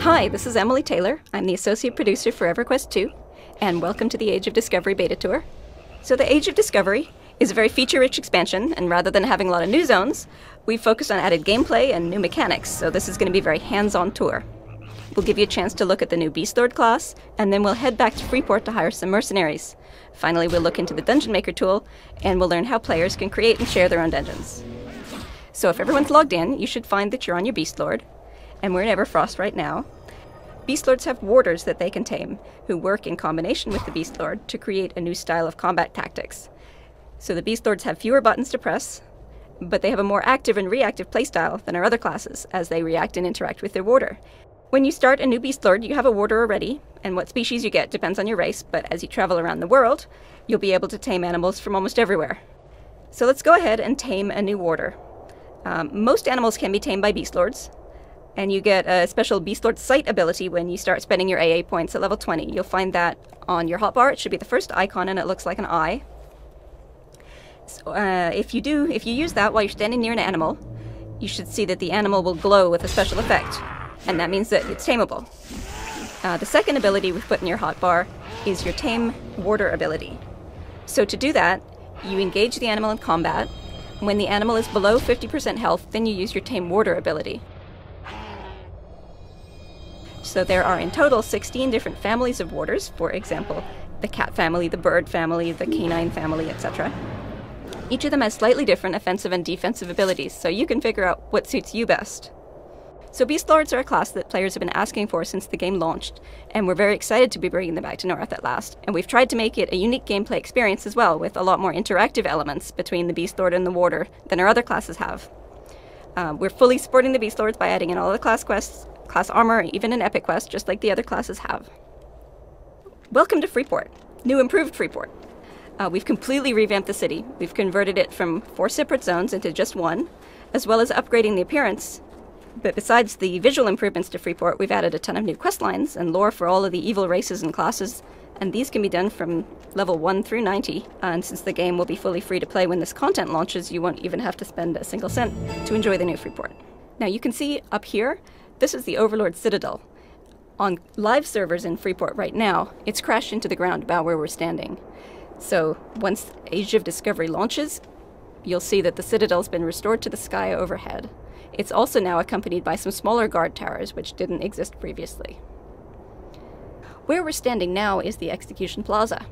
Hi, this is Emily Taylor. I'm the Associate Producer for EverQuest 2, and welcome to the Age of Discovery Beta Tour. So the Age of Discovery is a very feature-rich expansion, and rather than having a lot of new zones, we've focused on added gameplay and new mechanics, so this is going to be a very hands-on tour. We'll give you a chance to look at the new Beast Lord class, and then we'll head back to Freeport to hire some mercenaries. Finally, we'll look into the Dungeon Maker tool, and we'll learn how players can create and share their own dungeons. So if everyone's logged in, you should find that you're on your Beast Lord, and we're in Everfrost right now. Beast Lords have warders that they can tame, who work in combination with the Beast Lord to create a new style of combat tactics. So the Beast Lords have fewer buttons to press, but they have a more active and reactive playstyle than our other classes, as they react and interact with their warder. When you start a new Beast Lord, you have a warder already, and what species you get depends on your race, but as you travel around the world, you'll be able to tame animals from almost everywhere. So let's go ahead and tame a new warder. Most animals can be tamed by Beast Lords, and you get a special Beast Lord Sight ability when you start spending your AA points at level 20. You'll find that on your hotbar. It should be the first icon, and it looks like an eye. So, if you use that while you're standing near an animal, you should see that the animal will glow with a special effect, and that means that it's tameable. The second ability we've put in your hotbar is your Tame Warder ability. So to do that, you engage the animal in combat. When the animal is below 50% health, then you use your Tame Warder ability. So there are in total 16 different families of warders, for example, the cat family, the bird family, the canine family, etc. Each of them has slightly different offensive and defensive abilities, so you can figure out what suits you best. So Beast Lords are a class that players have been asking for since the game launched, and we're very excited to be bringing them back to North at last. And we've tried to make it a unique gameplay experience as well, with a lot more interactive elements between the Beast Lord and the Warder than our other classes have. We're fully supporting the Beast Lords by adding in all the class quests, class armor, even an EverQuest, just like the other classes have. Welcome to Freeport, new improved Freeport. We've completely revamped the city. We've converted it from 4 separate zones into just one, as well as upgrading the appearance. But besides the visual improvements to Freeport, we've added a ton of new quest lines and lore for all of the evil races and classes, and these can be done from level 1 through 90. And since the game will be fully free to play when this content launches, you won't even have to spend a single cent to enjoy the new Freeport. Now you can see up here, this is the Overlord Citadel. On live servers in Freeport right now, it's crashed into the ground about where we're standing. So once Age of Discovery launches, you'll see that the Citadel's been restored to the sky overhead. It's also now accompanied by some smaller guard towers, which didn't exist previously. Where we're standing now is the Execution Plaza.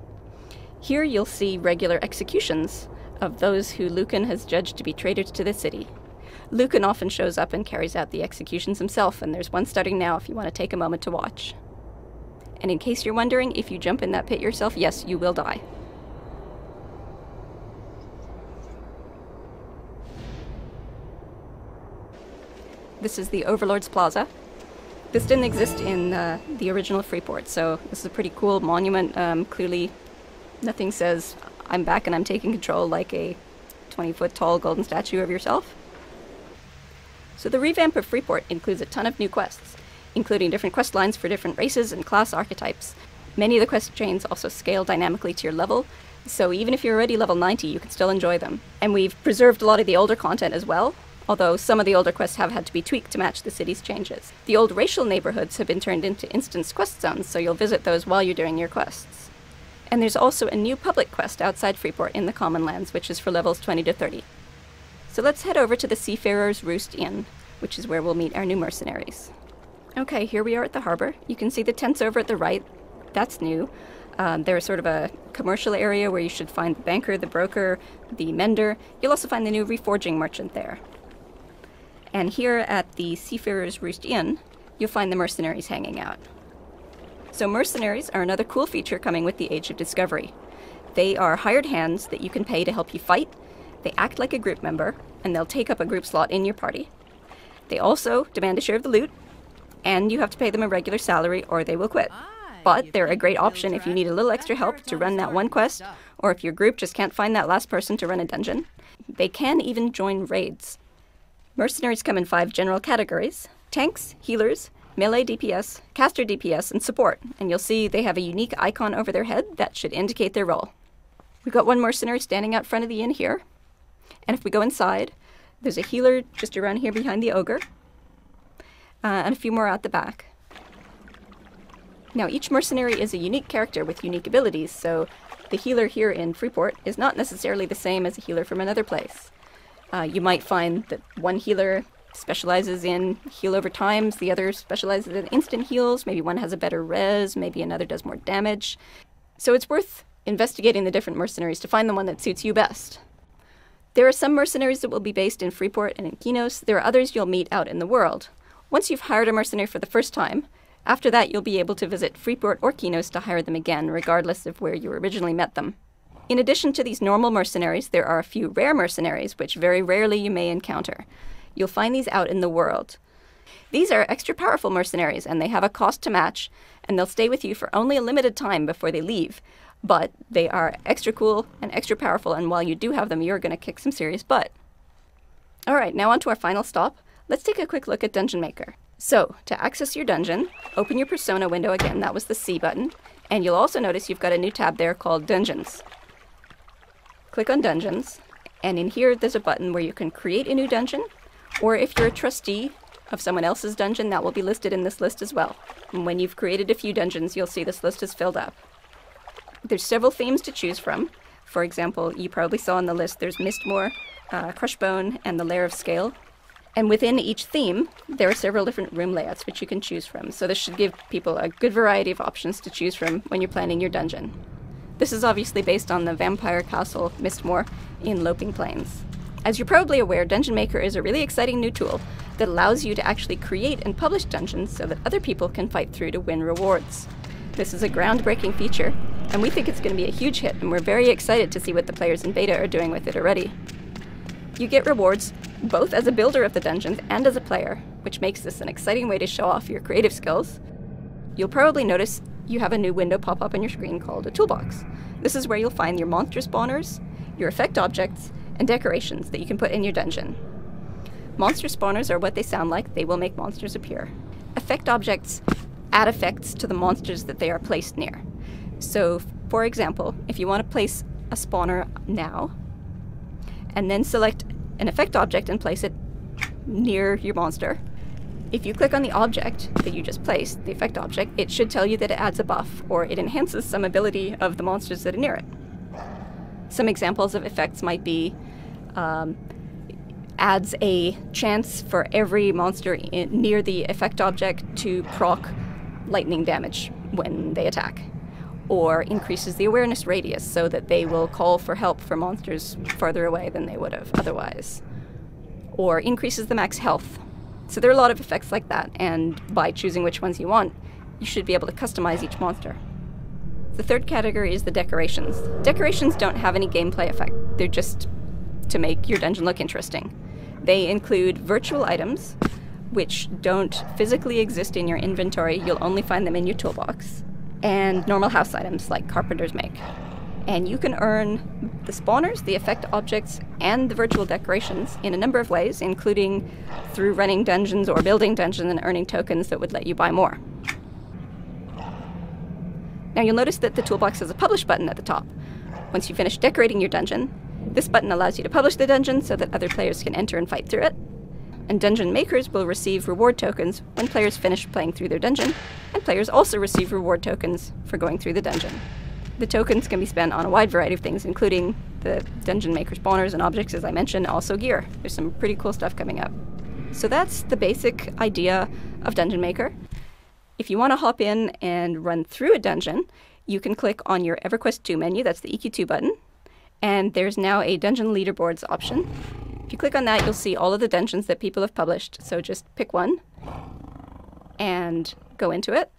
Here you'll see regular executions of those who Lucan has judged to be traitors to the city. Lucan often shows up and carries out the executions himself, and there's one starting now if you want to take a moment to watch. And in case you're wondering, if you jump in that pit yourself, yes, you will die. This is the Overlord's Plaza. This didn't exist in the original Freeport, so this is a pretty cool monument. Clearly, nothing says, I'm back and I'm taking control, like a 20-foot tall golden statue of yourself. So the revamp of Freeport includes a ton of new quests, including different quest lines for different races and class archetypes. Many of the quest chains also scale dynamically to your level, so even if you're already level 90, you can still enjoy them. And we've preserved a lot of the older content as well, although some of the older quests have had to be tweaked to match the city's changes. The old racial neighborhoods have been turned into instance quest zones, so you'll visit those while you're doing your quests. And there's also a new public quest outside Freeport in the Common Lands, which is for levels 20 to 30. So let's head over to the Seafarer's Roost Inn, which is where we'll meet our new mercenaries. Okay, here we are at the harbor. You can see the tents over at the right. That's new. There's sort of a commercial area where you should find the banker, the broker, the mender. You'll also find the new reforging merchant there. And here at the Seafarer's Roost Inn, you'll find the mercenaries hanging out. So mercenaries are another cool feature coming with the Age of Discovery. They are hired hands that you can pay to help you fight. They act like a group member, and they'll take up a group slot in your party. They also demand a share of the loot, and you have to pay them a regular salary or they will quit. But they're a great option if you need a little extra help to run that one quest, or if your group just can't find that last person to run a dungeon. They can even join raids. Mercenaries come in 5 general categories: tanks, healers, melee DPS, caster DPS, and support. And you'll see they have a unique icon over their head that should indicate their role. We've got one mercenary standing out front of the inn here. And if we go inside, there's a healer just around here behind the ogre, and a few more out the back. Now, each mercenary is a unique character with unique abilities, so the healer here in Freeport is not necessarily the same as a healer from another place. You might find that one healer specializes in heal over times, the other specializes in instant heals, maybe one has a better res, maybe another does more damage. So it's worth investigating the different mercenaries to find the one that suits you best. There are some mercenaries that will be based in Freeport and in Kinos. There are others you'll meet out in the world. Once you've hired a mercenary for the first time, after that you'll be able to visit Freeport or Kinos to hire them again, regardless of where you originally met them. In addition to these normal mercenaries, there are a few rare mercenaries, which very rarely you may encounter. You'll find these out in the world. These are extra powerful mercenaries, and they have a cost to match, and they'll stay with you for only a limited time before they leave. But they are extra cool and extra powerful, and while you do have them, you're going to kick some serious butt. Alright, now on to our final stop. Let's take a quick look at Dungeon Maker. So, to access your dungeon, open your persona window again, that was the C button, and you'll also notice you've got a new tab there called Dungeons. Click on Dungeons, and in here there's a button where you can create a new dungeon, or if you're a trustee of someone else's dungeon, that will be listed in this list as well. And when you've created a few dungeons, you'll see this list is filled up. There's several themes to choose from. For example, you probably saw on the list there's Mistmoor, Crushbone, and the Lair of Scale. And within each theme, there are several different room layouts which you can choose from. So this should give people a good variety of options to choose from when you're planning your dungeon. This is obviously based on the Vampire Castle Mistmoor in Loping Plains. As you're probably aware, Dungeon Maker is a really exciting new tool that allows you to actually create and publish dungeons so that other people can fight through to win rewards. This is a groundbreaking feature, and we think it's going to be a huge hit, and we're very excited to see what the players in beta are doing with it already. You get rewards both as a builder of the dungeons and as a player, which makes this an exciting way to show off your creative skills. You'll probably notice you have a new window pop up on your screen called a toolbox. This is where you'll find your monster spawners, your effect objects, and decorations that you can put in your dungeon. Monster spawners are what they sound like. They will make monsters appear. Effect objects add effects to the monsters that they are placed near. So, for example, if you want to place a spawner now, and then select an effect object and place it near your monster, if you click on the object that you just placed, the effect object, it should tell you that it adds a buff, or it enhances some ability of the monsters that are near it. Some examples of effects might be adds a chance for every monster near the effect object to proc lightning damage when they attack, or increases the awareness radius so that they will call for help for monsters farther away than they would have otherwise, or increases the max health. So there are a lot of effects like that, and by choosing which ones you want, you should be able to customize each monster. The third category is the decorations. Decorations don't have any gameplay effect. They're just to make your dungeon look interesting. They include virtual items, which don't physically exist in your inventory. You'll only find them in your toolbox. And normal house items like carpenters make. And you can earn the spawners, the effect objects, and the virtual decorations in a number of ways, including through running dungeons or building dungeons and earning tokens that would let you buy more. Now you'll notice that the toolbox has a publish button at the top. Once you finish decorating your dungeon, this button allows you to publish the dungeon so that other players can enter and fight through it. And dungeon makers will receive reward tokens when players finish playing through their dungeon, and players also receive reward tokens for going through the dungeon. The tokens can be spent on a wide variety of things, including the dungeon maker spawners and objects, as I mentioned, also gear. There's some pretty cool stuff coming up. So that's the basic idea of Dungeon Maker. If you want to hop in and run through a dungeon, you can click on your EverQuest 2 menu, that's the EQ2 button, and there's now a Dungeon Leaderboards option. If you click on that, you'll see all of the dungeons that people have published, so just pick one and go into it.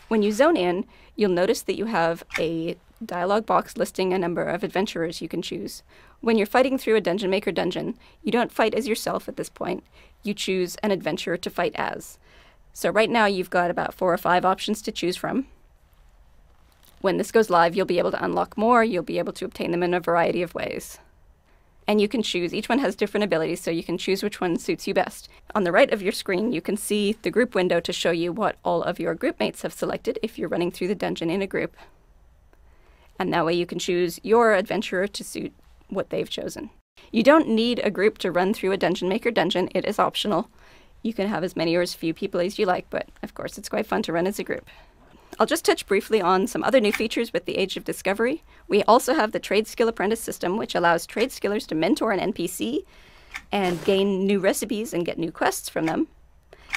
When you zone in, you'll notice that you have a dialog box listing a number of adventurers you can choose. When you're fighting through a Dungeon Maker dungeon, you don't fight as yourself at this point. You choose an adventurer to fight as. So right now you've got about 4 or 5 options to choose from. When this goes live, you'll be able to unlock more. You'll be able to obtain them in a variety of ways. And you can choose, each one has different abilities, so you can choose which one suits you best. On the right of your screen, you can see the group window to show you what all of your group mates have selected if you're running through the dungeon in a group. And that way you can choose your adventurer to suit what they've chosen. You don't need a group to run through a Dungeon Maker dungeon. It is optional. You can have as many or as few people as you like, but of course it's quite fun to run as a group. I'll just touch briefly on some other new features with the Age of Discovery. We also have the Trade Skill Apprentice system, which allows trade skillers to mentor an NPC and gain new recipes and get new quests from them.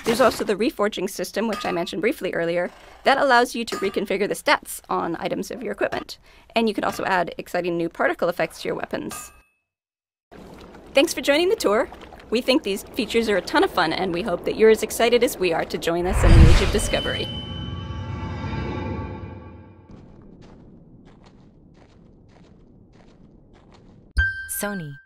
There's also the reforging system, which I mentioned briefly earlier, that allows you to reconfigure the stats on items of your equipment. And you can also add exciting new particle effects to your weapons. Thanks for joining the tour. We think these features are a ton of fun, and we hope that you're as excited as we are to join us in the Age of Discovery. Sony.